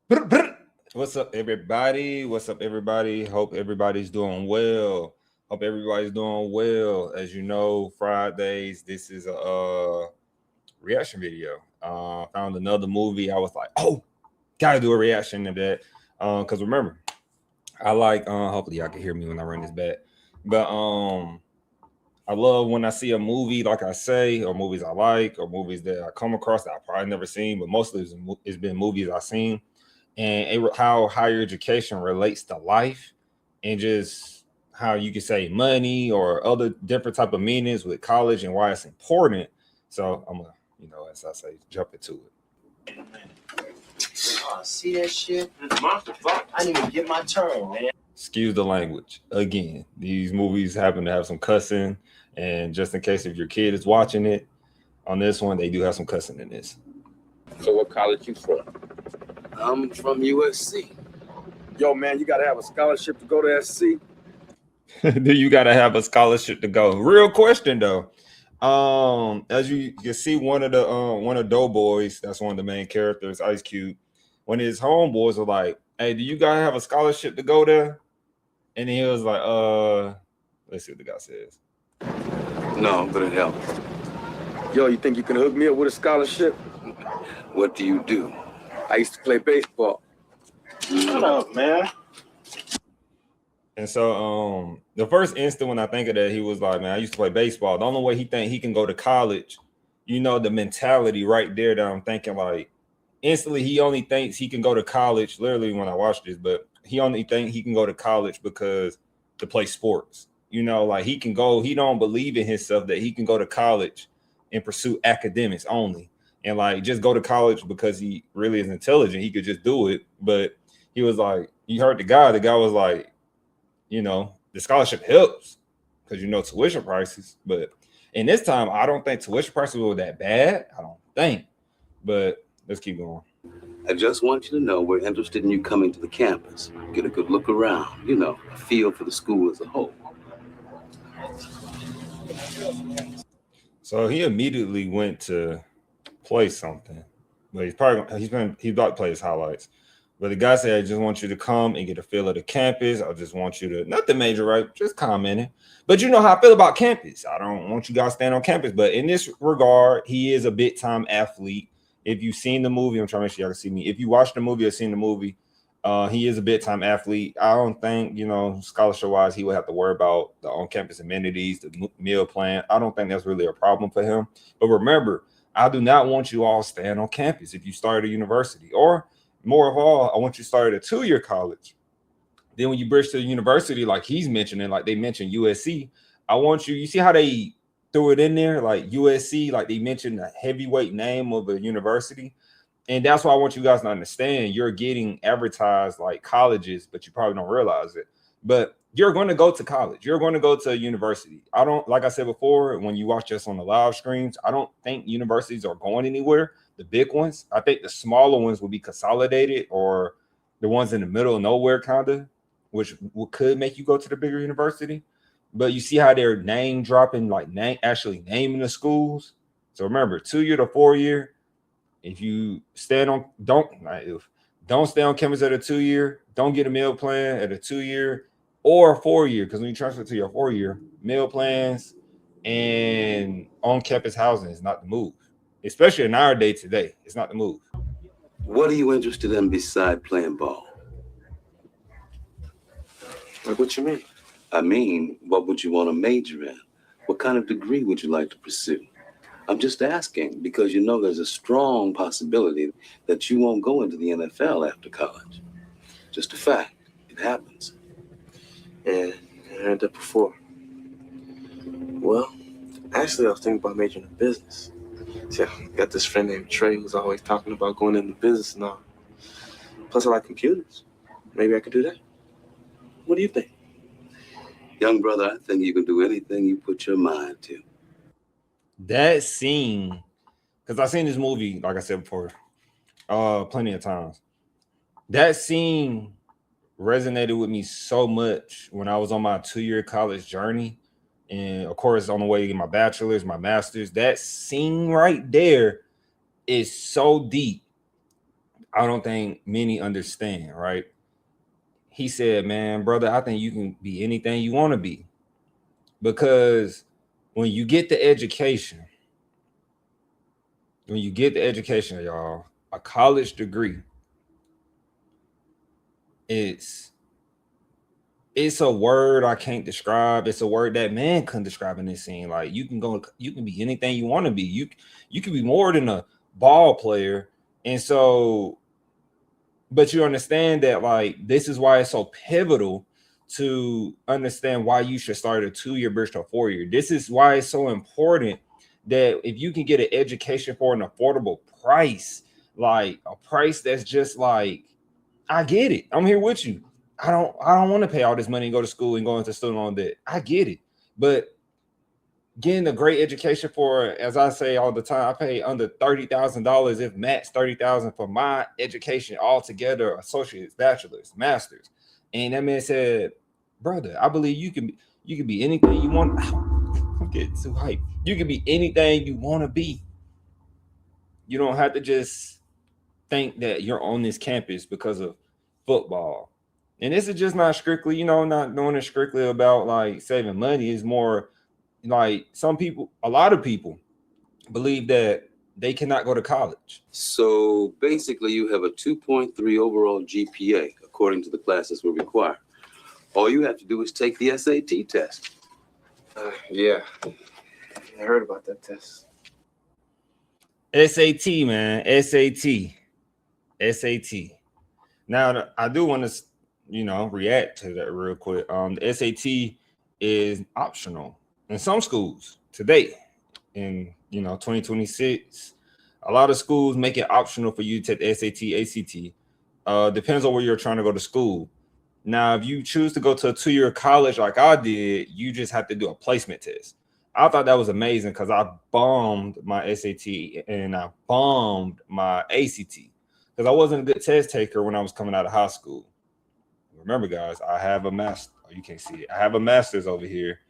What's up, everybody? What's up, everybody? Hope everybody's doing well. Hope everybody's doing well. As you know, Fridays, this is a reaction video. Found another movie. I was like, oh, gotta do a reaction to that. Because remember, I like. Hopefully, y'all can hear me when I run this back. But I love when I see a movie, like I say, or movies I like, or movies that I come across that I probably never seen, but mostly it's been movies I've seen and how higher education relates to life and just how you can say money or other different type of meanings with college and why it's important. So I'm gonna, as I say, jump into it. Oh, see that shit? I didn't even get my turn, man. Excuse the language. Again, these movies happen to have some cussing, and just in case if your kid is watching it on this one, they do have some cussing in this. So what college you from? I'm from USC. Yo, man, you gotta have a scholarship to go to SC. Do you gotta have a scholarship to go? Real question though. As you can see, one of Doughboys, that's one of the main characters, Ice Cube. When his homeboys were like, "Hey, do you guys have a scholarship to go there?" And he was like, let's see what the guy says. No, but it helps. Yo, you think you can hook me up with a scholarship? What do you do? I used to play baseball. Shut up, man. And so the first instant when I think of that, he was like, man, I used to play baseball. The only way he think he can go to college, the mentality right there that I'm thinking, like, instantly he only thinks he can go to college, literally when I watched this, but he only think he can go to college because to play sports. Like he can go, he don't believe in himself that he can go to college and pursue academics only. And like just go to college because he really is intelligent. He could just do it. But he was like, you heard the guy was like, the scholarship helps because tuition prices. But in this time, I don't think tuition prices were that bad. I don't think. But let's keep going. I just want you to know we're interested in you coming to the campus. Get a good look around, a feel for the school as a whole. So he immediately went to play something. But he's about to play his highlights. But the guy said, I just want you to come and get a feel of the campus. I just want you to, not the major, right? Just commenting. But you know how I feel about campus. I don't want you guys staying on campus. But in this regard, he is a big time athlete. If you've seen the movie, I'm trying to make sure y'all can see me. If you watched the movie or seen the movie, he is a big time athlete. I don't think, scholarship wise, he would have to worry about the on campus amenities, the meal plan. I don't think that's really a problem for him. But remember, I do not want you all staying on campus if you start a university, or more of all, I want you to start at a 2-year college. Then when you bridge to the university, like he's mentioning, like they mentioned USC, I want you see how they threw it in there, like USC, like they mentioned the heavyweight name of a university. And that's why I want you guys to understand you're getting advertised like colleges, but you probably don't realize it. But you're going to go to college. You're going to go to a university. I don't, like I said before, when you watch us on the live streams, I don't think universities are going anywhere. The big ones, I think the smaller ones will be consolidated, or the ones in the middle of nowhere, kind of, which could make you go to the bigger university. But you see how they're name dropping, like actually naming the schools. So remember, 2-year to 4-year. If you don't stay on campus at a 2-year, don't get a meal plan at a 2-year or 4-year, because when you transfer to your 4-year, meal plans and on campus housing is not the move. Especially in our day today, it's not the move. What are you interested in beside playing ball? Like, what you mean? I mean, what would you want to major in? What kind of degree would you like to pursue? I'm just asking because there's a strong possibility that you won't go into the NFL after college. Just a fact. It happens. Yeah, I heard that before. Well, actually, I was thinking about majoring in business. See, I got this friend named Trey who's always talking about going into business and all. Plus, I like computers. Maybe I could do that. What do you think? Young brother, I think you can do anything you put your mind to. That scene, because I've seen this movie, like I said before, plenty of times. That scene resonated with me so much when I was on my 2-year college journey. And of course, on the way to get my bachelor's, my master's, that scene right there is so deep. I don't think many understand, right? He said, man, brother, I think you can be anything you want to be. Because when you get the education, y'all, a college degree, it's a word I can't describe. It's a word that man couldn't describe in this scene. Like you can be anything you want to be. You can be more than a ball player. And so, but you understand that like this is why it's so pivotal to understand why you should start a 2-year versus a 4-year. This is why it's so important that if you can get an education for an affordable price, like a price that's just like, I get it. I'm here with you. I don't want to pay all this money and go to school and go into student loan debt. I get it. But getting a great education for, as I say all the time, I pay under $30,000, if max $30,000 for my education altogether, associates, bachelor's, master's. And that man said, brother, I believe you can be anything you want. I'm getting too hyped. You can be anything you want to be. You don't have to just think that you're on this campus because of football. And this is just not strictly, not doing it strictly about like saving money. It's more like a lot of people believe that they cannot go to college. So basically, you have a 2.3 overall GPA, according to the classes we require. All you have to do is take the SAT test. Yeah, I heard about that test. SAT, man, SAT. Now, I do want to, react to that real quick. The SAT is optional in some schools today. In 2026, a lot of schools make it optional for you to take the SAT, ACT. Depends on where you're trying to go to school. Now, if you choose to go to a 2-year college like I did, you just have to do a placement test. I thought that was amazing because I bombed my SAT and I bombed my ACT because I wasn't a good test taker when I was coming out of high school. Remember, guys, I have a master. Oh, you can't see it. I have a master's over here.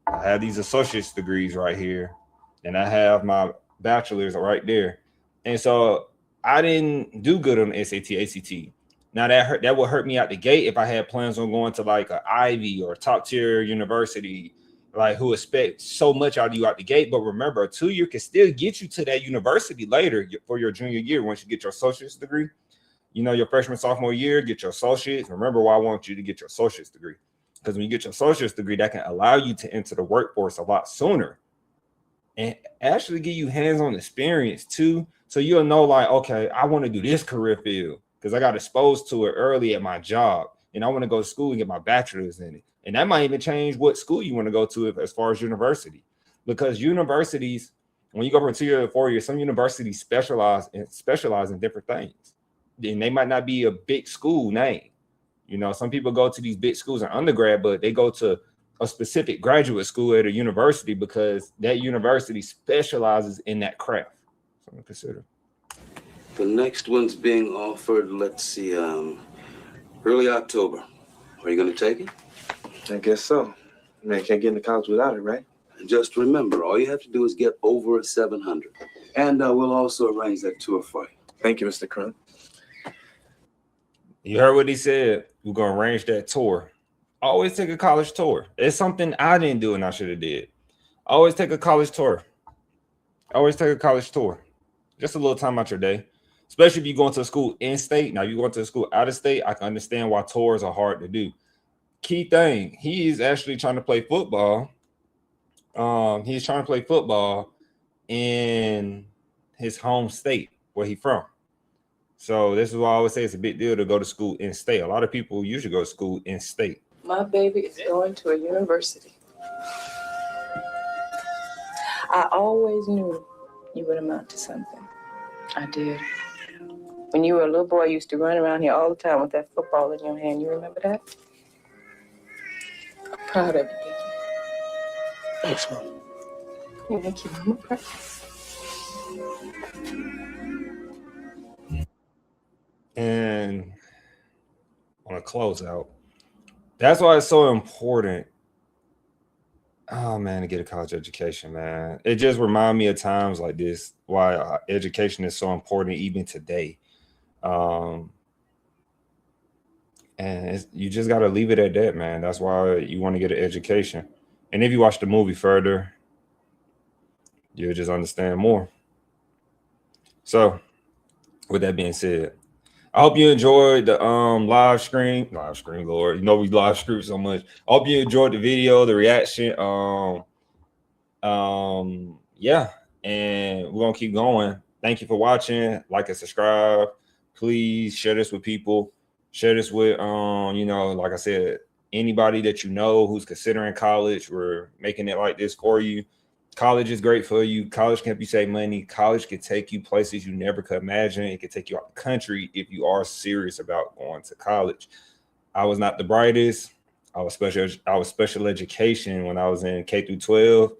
I have these associate's degrees right here, and I have my bachelor's right there. And so I didn't do good on SAT, ACT. Now that would hurt me out the gate if I had plans on going to like an Ivy or top tier university, like who expect so much out of you out the gate. But remember, a 2-year can still get you to that university later for your junior year once you get your associate's degree. Your freshman, sophomore year, get your associate's. Remember why I want you to get your associate's degree. Because when you get your associate's degree, that can allow you to enter the workforce a lot sooner and actually give you hands-on experience too. So you'll know like, okay, I want to do this career field because I got exposed to it early at my job and I want to go to school and get my bachelor's in it. And that might even change what school you want to go to as far as university, because universities, when you go from 2-year to 4-year, some universities specialize in different things. And they might not be a big school name. Some people go to these big schools in undergrad, but they go to a specific graduate school at a university because that university specializes in that craft. Something to consider. The next one's being offered, let's see, early October. Are you going to take it? I guess so. Man, can't get into college without it, right? And just remember, all you have to do is get over a 700. And we'll also arrange that tour for you. Thank you, Mr. Crump. You heard what he said. We're going to arrange that tour. Always take a college tour. It's something I didn't do and I should have did. Always take a college tour. Just a little time out your day. Especially if you're going to a school in state. Now, you're going to a school out of state, I can understand why tours are hard to do. Key thing, he is actually trying to play football. He's trying to play football in his home state where he's from. So this is why I always say it's a big deal to go to school in state. A lot of people usually go to school in state. My baby is going to a university. I always knew you would amount to something. I did. When you were a little boy, you used to run around here all the time with that football in your hand. You remember that? I'm proud of you, baby. Thanks, Mom. You make your mama proud. And on a closeout, that's why it's so important. Oh man, to get a college education, man. It just reminds me of times like this, why education is so important even today. And you just got to leave it at that, man. That's why you want to get an education. And if you watch the movie further, you'll just understand more. So, with that being said, I hope you enjoyed the live stream, Lord. You know we live stream so much. I hope you enjoyed the video, the reaction. Yeah, and we're gonna keep going. Thank you for watching. Like and subscribe. Please share this with people. Share this with like I said, anybody that you know who's considering college. We're making it like this for you. College is great for you. College can help you save money. College can take you places you never could imagine. It can take you out the country if you are serious about going to college. I was not the brightest. I was special education when I was in K-12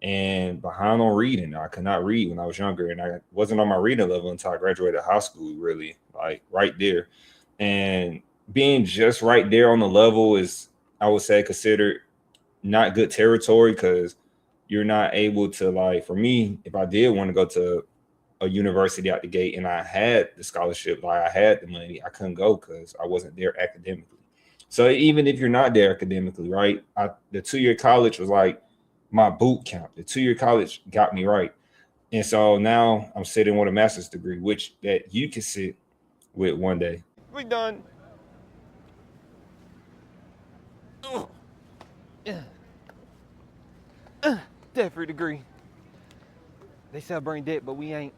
and behind on reading. I could not read when I was younger, and I wasn't on my reading level until I graduated high school, really, like right there. And being just right there on the level is, I would say, considered not good territory, because you're not able to, like, for me, if I did want to go to a university out the gate and I had the scholarship, like I had the money, I couldn't go because I wasn't there academically. So even if you're not there academically, right, the 2-year college was like my boot camp. The 2-year college got me right. And so now I'm sitting with a master's degree, which that you can sit with one day. We done. Debt-free degree. They sell brain debt, but we ain't.